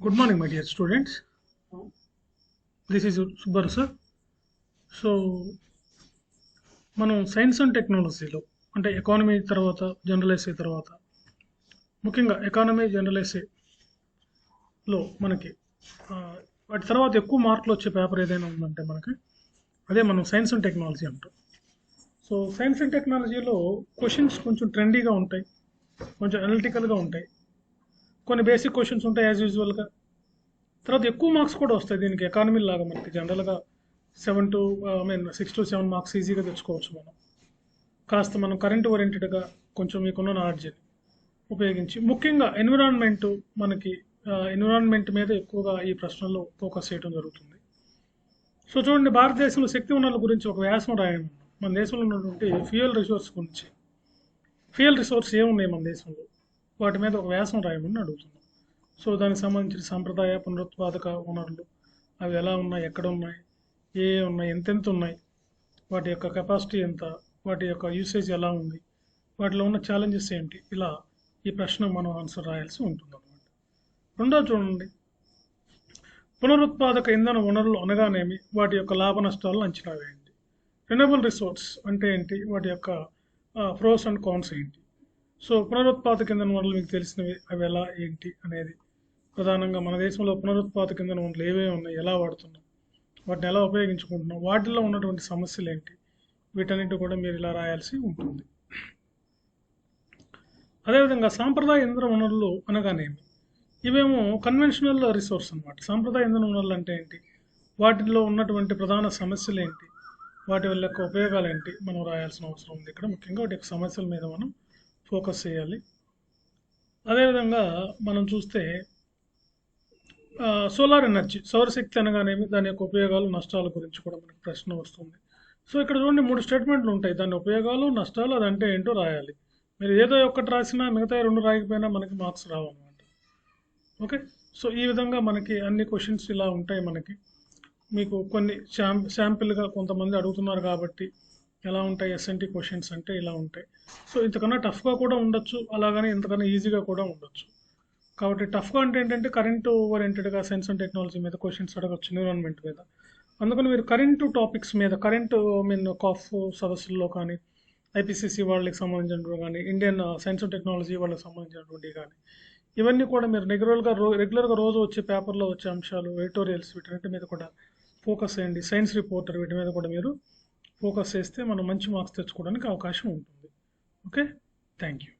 Good morning, my dear students. This is Subbaru sir. So మనం science and టెక్నాలజీలో అంటే economy తర్వాత general essay తర్వాత ముఖ్యంగా ఎకానమీ జనరల్ ఎస్ఏలో మనకి వాటి తర్వాత ఎక్కువ మార్కులు వచ్చే పేపర్ ఏదైనా ఉందంటే మనకి అదే మనం సైన్స్ అండ్ టెక్నాలజీ అంటాం. సో సైన్స్ అండ్ టెక్నాలజీలో క్వశ్చన్స్ కొంచెం ట్రెండీగా ఉంటాయి, కొంచెం అనలిటికల్గా ఉంటాయి, కొన్ని బేసిక్ క్వశ్చన్స్ ఉంటాయి యాజ్ యూజువల్గా. తర్వాత ఎక్కువ మార్క్స్ కూడా వస్తాయి దీనికి. ఎకానమీ లాగా మనకి జనరల్గా 6 to 7 మార్క్స్ ఈజీగా తెచ్చుకోవచ్చు. కాస్త మనం కరెంట్ ఓరియంటెడ్గా కొంచెం మీకున్న నాలెడ్జ్ని ఉపయోగించి ముఖ్యంగా ఎన్విరాన్మెంట్ మీద ఎక్కువగా ఈ ప్రశ్నల్లో ఫోకస్ చేయడం జరుగుతుంది. సో చూడండి, భారతదేశంలో శక్తి వనరుల గురించి ఒక వ్యాసం రాయడం. మన దేశంలో ఉన్నటువంటి ఫ్యూయల్ రిసోర్స్ గురించి, ఫ్యూయల్ రిసోర్స్ ఏమున్నాయి మన దేశంలో, వాటి మీద ఒక వ్యాసం రాయమని అడుగుతున్నాం. సో దానికి సంబంధించిన సాంప్రదాయ పునరుత్పాదక వనరులు అవి ఎలా ఉన్నాయి, ఎక్కడ ఉన్నాయి, ఏ ఉన్నాయి, ఎంతెంత ఉన్నాయి, వాటి యొక్క కెపాసిటీ ఎంత, వాటి యొక్క యూసేజ్ ఎలా ఉంది, వాటిలో ఉన్న ఛాలెంజెస్ ఏంటి, ఇలా ఈ ప్రశ్న మనం ఆన్సర్ రాయాల్సి ఉంటుంది అన్నమాట. రెండో చూడండి, పునరుత్పాదక ఇంధన వనరులు అనగానేమి, వాటి యొక్క లాభ నష్టాలను అంచనా వేయండి. రెన్యూవబుల్ రిసోర్స్ అంటే ఏంటి, వాటి యొక్క ప్రోస్ అండ్ కాన్స్ ఏంటి. సో పునరుత్పాదక ఇంధన వనరులు మీకు తెలిసినవి, అవి ఎలా ఏంటి అనేది ప్రధానంగా మన దేశంలో పునరుత్పాదక ఇంధన వనరులు ఏవేవి ఉన్నాయి, ఎలా వాడుతున్నాం, వాటిని ఎలా ఉపయోగించుకుంటున్నాం, వాటిల్లో ఉన్నటువంటి సమస్యలు ఏంటి, వీటన్నిటి కూడా మీరు ఇలా రాయాల్సి ఉంటుంది. అదేవిధంగా సాంప్రదాయ ఇంధన వనరులు అనగానేమి, ఇవేమో కన్వెన్షనల్ రిసోర్స్ అన్నమాట. సాంప్రదాయ ఇంధన వనరులు అంటే ఏంటి, వాటిల్లో ఉన్నటువంటి ప్రధాన సమస్యలు ఏంటి, వాటి వల్ల యొక్క ఉపయోగాలు ఏంటి, మనం రాయాల్సిన అవసరం ఉంది. ఇక్కడ ముఖ్యంగా వాటి యొక్క సమస్యల మీద మనం ఫోకస్ చేయాలి. అదేవిధంగా మనం చూస్తే సోలార్ ఎనర్జీ, సౌరశక్తి అనగానేమి, దాని యొక్క ఉపయోగాలు నష్టాల గురించి కూడా మనకు ప్రశ్న వస్తుంది. సో ఇక్కడ చూడండి 3 స్టేట్మెంట్లు ఉంటాయి, దాని ఉపయోగాలు నష్టాలు అదంటే ఏంటో రాయాలి. మీరు ఏదో ఒక్కటి రాసినా మిగతా 2 రాయకపోయినా మనకి మార్క్స్ రావన్నమాట. ఓకే, సో ఈ విధంగా మనకి అన్ని క్వశ్చన్స్ ఇలా ఉంటాయి. మనకి మీకు కొన్ని శాంపిల్గా కొంతమంది అడుగుతున్నారు కాబట్టి ఎలా ఉంటాయి ఎస్ఎన్టీ క్వశ్చన్స్ అంటే ఇలా ఉంటాయి. సో ఇంతకన్నా టఫ్గా కూడా ఉండొచ్చు, అలాగని ఇంతకన్నా ఈజీగా కూడా ఉండొచ్చు. కాబట్టి టఫ్గా అంటే ఏంటంటే కరెంట్ ఓరియంటెడ్గా సైన్స్ అండ్ టెక్నాలజీ మీద క్వశ్చన్స్ అడగచ్చు, ఎన్విరాన్మెంట్ మీద. అందుకని మీరు కరెంటు టాపిక్స్ మీద, కాఫ్ సదస్సుల్లో కానీ, ఐపీసీసీ వాళ్ళకి సంబంధించినటువంటి కానీ, ఇండియన్ సైన్స్ అండ్ టెక్నాలజీ వాళ్ళకి సంబంధించినటువంటి కానీ, ఇవన్నీ కూడా మీరు రెగ్యులర్గా రోజు వచ్చే పేపర్లో వచ్చే అంశాలు, ఎడిటోరియల్స్, వీటన్నిటి మీద కూడా ఫోకస్ చేయండి. సైన్స్ రిపోర్టర్, వీటి మీద కూడా మీరు ఫోకస్ చేస్తే మనం మంచి మార్క్స్ తెచ్చుకోవడానికి అవకాశం ఉంటుంది. Okay, thank you.